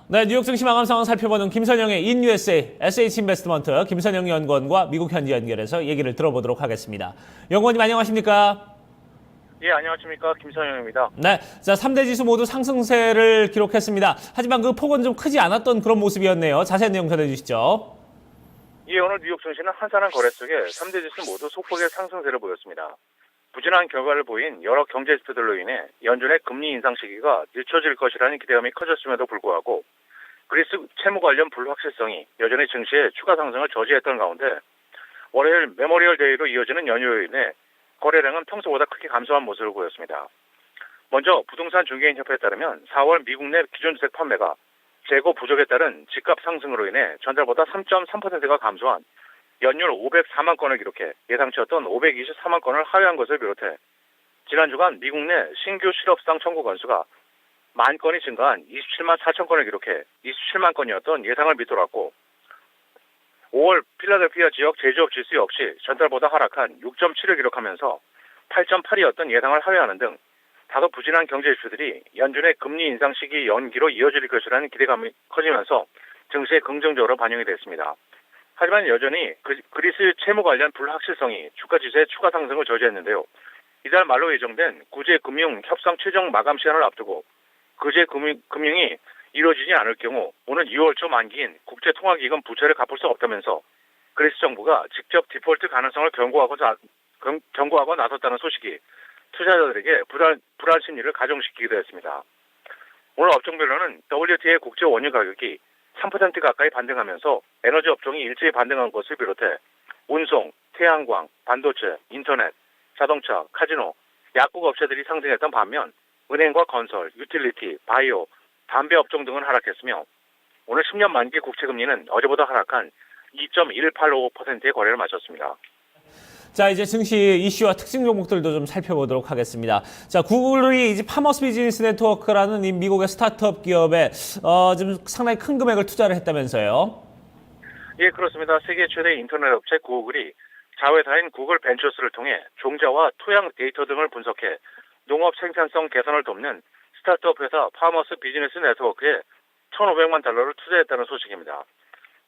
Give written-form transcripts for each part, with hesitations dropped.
네, 뉴욕 증시 마감 상황 살펴보는 김선영의 인USA SH인베스트먼트 김선영 연구원과 미국 현지 연결해서 얘기를 들어보도록 하겠습니다. 연구원님 안녕하십니까? 예, 안녕하십니까. 김선영입니다. 네, 자 3대 지수 모두 상승세를 기록했습니다. 하지만 그 폭은 좀 크지 않았던 그런 모습이었네요. 자세한 내용 전해주시죠. 예, 오늘 뉴욕 증시는 한산한 거래 속에 3대 지수 모두 소폭의 상승세를 보였습니다. 부진한 결과를 보인 여러 경제 지표들로 인해 연준의 금리 인상 시기가 늦춰질 것이라는 기대감이 커졌음에도 불구하고 그리스 채무 관련 불확실성이 여전히 증시의 추가 상승을 저지했던 가운데 월요일 메모리얼 데이로 이어지는 연휴로 인해 거래량은 평소보다 크게 감소한 모습을 보였습니다. 먼저 부동산 중개인 협회에 따르면 4월 미국 내 기존주택 판매가 재고 부족에 따른 집값 상승으로 인해 전달보다 3.3%가 감소한 연율 504만 건을 기록해 예상치였던 524만 건을 하회한 것을 비롯해 지난 주간 미국 내 신규 실업수당 청구 건수가 1만 건이 증가한 27만 4천 건을 기록해 27만 건이었던 예상을 밑돌았고 5월 필라델피아 지역 제조업 지수 역시 전달보다 하락한 6.7을 기록하면서 8.8이었던 예상을 하회하는 등 다소 부진한 경제 지표들이 연준의 금리 인상 시기 연기로 이어질 것이라는 기대감이 커지면서 증시에 긍정적으로 반영이 됐습니다. 하지만 여전히 그리스 채무 관련 불확실성이 주가 지수의 추가 상승을 저지했는데요. 이달 말로 예정된 구제금융 협상 최종 마감 시한을 앞두고 구제금융이 이루어지지 않을 경우 오는 6월 초 만기인 국제통화기금 부채를 갚을 수 없다면서 그리스 정부가 직접 디폴트 가능성을 경고하고 나섰다는 소식이 투자자들에게 불안 심리를 가중시키기도 했습니다. 오늘 업종별로는 WTI 국제 원유 가격이 3% 가까이 반등하면서 에너지 업종이 일제히 반등한 것을 비롯해 운송, 태양광, 반도체, 인터넷, 자동차, 카지노, 약국 업체들이 상승했던 반면 은행과 건설, 유틸리티, 바이오, 담배 업종 등은 하락했으며 오늘 10년 만기 국채금리는 어제보다 하락한 2.185%의 거래를 마쳤습니다. 자, 이제 증시 이슈와 특징 종목들도 좀 살펴보도록 하겠습니다. 자, 구글이 이제 파머스 비즈니스 네트워크라는 이 미국의 스타트업 기업에 지금 상당히 큰 금액을 투자를 했다면서요. 예, 그렇습니다. 세계 최대 인터넷 업체 구글이 자회사인 구글 벤처스를 통해 종자와 토양 데이터 등을 분석해 농업 생산성 개선을 돕는 스타트업 회사 파머스 비즈니스 네트워크에 1,500만 달러를 투자했다는 소식입니다.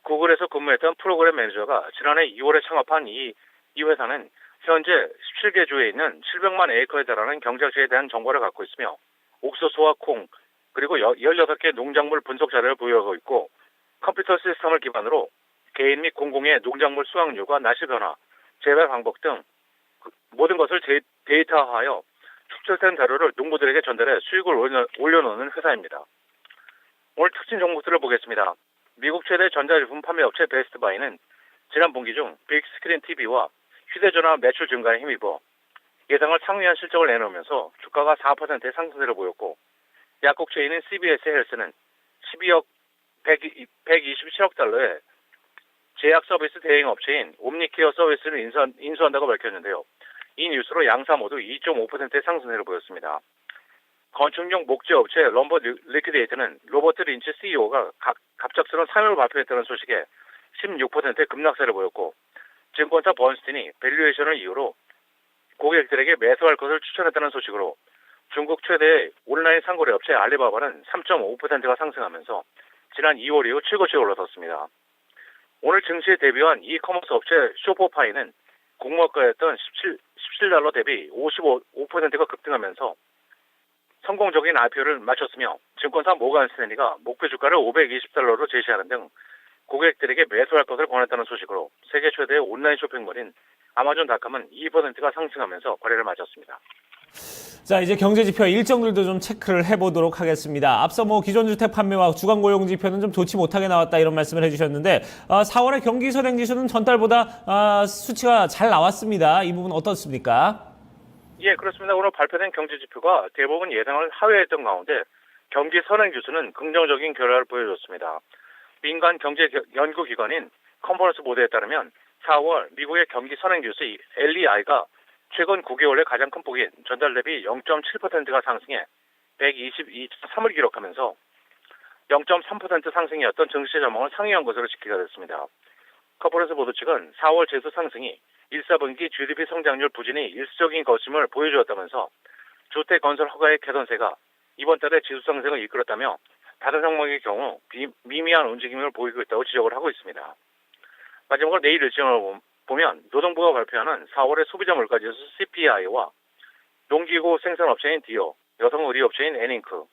구글에서 근무했던 프로그램 매니저가 지난해 2월에 창업한 이 회사는 현재 17개 주에 있는 700만 에이커에 달하는 경작지에 대한 정보를 갖고 있으며 옥수수와 콩 그리고 16개 농작물 분석 자료를 보유하고 있고 컴퓨터 시스템을 기반으로 개인 및 공공의 농작물 수확률과 날씨 변화, 재배 방법 등 모든 것을 데이터화하여 축적된 자료를 농부들에게 전달해 수익을 올려놓는 회사입니다. 오늘 특징 종목들을 보겠습니다. 미국 최대 전자제품 판매업체 베스트바이는 지난 분기 중 빅스크린 TV와 휴대전화 매출 증가에 힘입어 예상을 상회한 실적을 내놓으면서 주가가 4%의 상승세를 보였고 약국 체인인 CVS 헬스는 127억 달러의 제약 서비스 대행 업체인 옴니케어 서비스를 인수한다고 밝혔는데요. 이 뉴스로 양사 모두 2.5%의 상승세를 보였습니다. 건축용 목재 업체 럼버 리퀴데이트는 로버트 린치 CEO가 갑작스러운 사명을 발표했다는 소식에 16%의 급락세를 보였고 증권사 번스틴이 밸류에이션을 이유로 고객들에게 매수할 것을 추천했다는 소식으로 중국 최대의 온라인 상거래 업체 알리바바는 3.5%가 상승하면서 지난 2월 이후 최고치에 올라섰습니다. 오늘 증시에 데뷔한 이커머스 업체 쇼퍼파이는 공모가였던 17달러 대비 55%가 급등하면서 성공적인 IPO를 마쳤으며 증권사 모간 스탠리가 목표 주가를 520달러로 제시하는 등 고객들에게 매수할 것을 권했다는 소식으로 세계 최대의 온라인 쇼핑몰인 아마존닷컴은 2%가 상승하면서 거래를 마쳤습니다. 자, 이제 경제 지표 일정들도 좀 체크를 해보도록 하겠습니다. 앞서 기존 주택 판매와 주간 고용 지표는 좀 좋지 못하게 나왔다 이런 말씀을 해주셨는데 4월의 경기 선행 지수는 전달보다 수치가 잘 나왔습니다. 이 부분 어떻습니까? 예, 그렇습니다. 오늘 발표된 경제 지표가 대부분 예상을 하회했던 가운데 경기 선행 지수는 긍정적인 결과를 보여줬습니다. 민간 경제 연구기관인 컨퍼런스 보드에 따르면 4월 미국의 경기 선행 지수 LEI가 최근 9개월의 가장 큰 폭인 전달 대비 0.7%가 상승해 122.3을 기록하면서 0.3% 상승이었던 증시 전망을 상회한 것으로 집계가 됐습니다. 컨퍼런스 보드 측은 4월 지수 상승이 1, 4분기 GDP 성장률 부진이 일시적인 것임을 보여주었다면서 주택 건설 허가의 개선세가 이번 달에 지수 상승을 이끌었다며 다른 종목의 경우 미미한 움직임을 보이고 있다고 지적을 하고 있습니다. 마지막으로 내일 일정을 보면 노동부가 발표하는 4월의 소비자 물가지수 CPI와 농기구 생산업체인 디오, 여성 의류업체인 애닝크,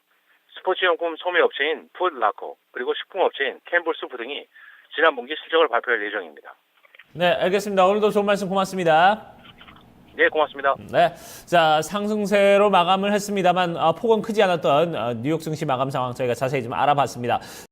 스포츠용품 소매업체인 풋라커, 그리고 식품업체인 캠블스프 등이 지난 분기 실적을 발표할 예정입니다. 네, 알겠습니다. 오늘도 좋은 말씀 고맙습니다. 네, 고맙습니다. 네, 자 상승세로 마감을 했습니다만 폭은 크지 않았던 뉴욕 증시 마감 상황 저희가 자세히 좀 알아봤습니다.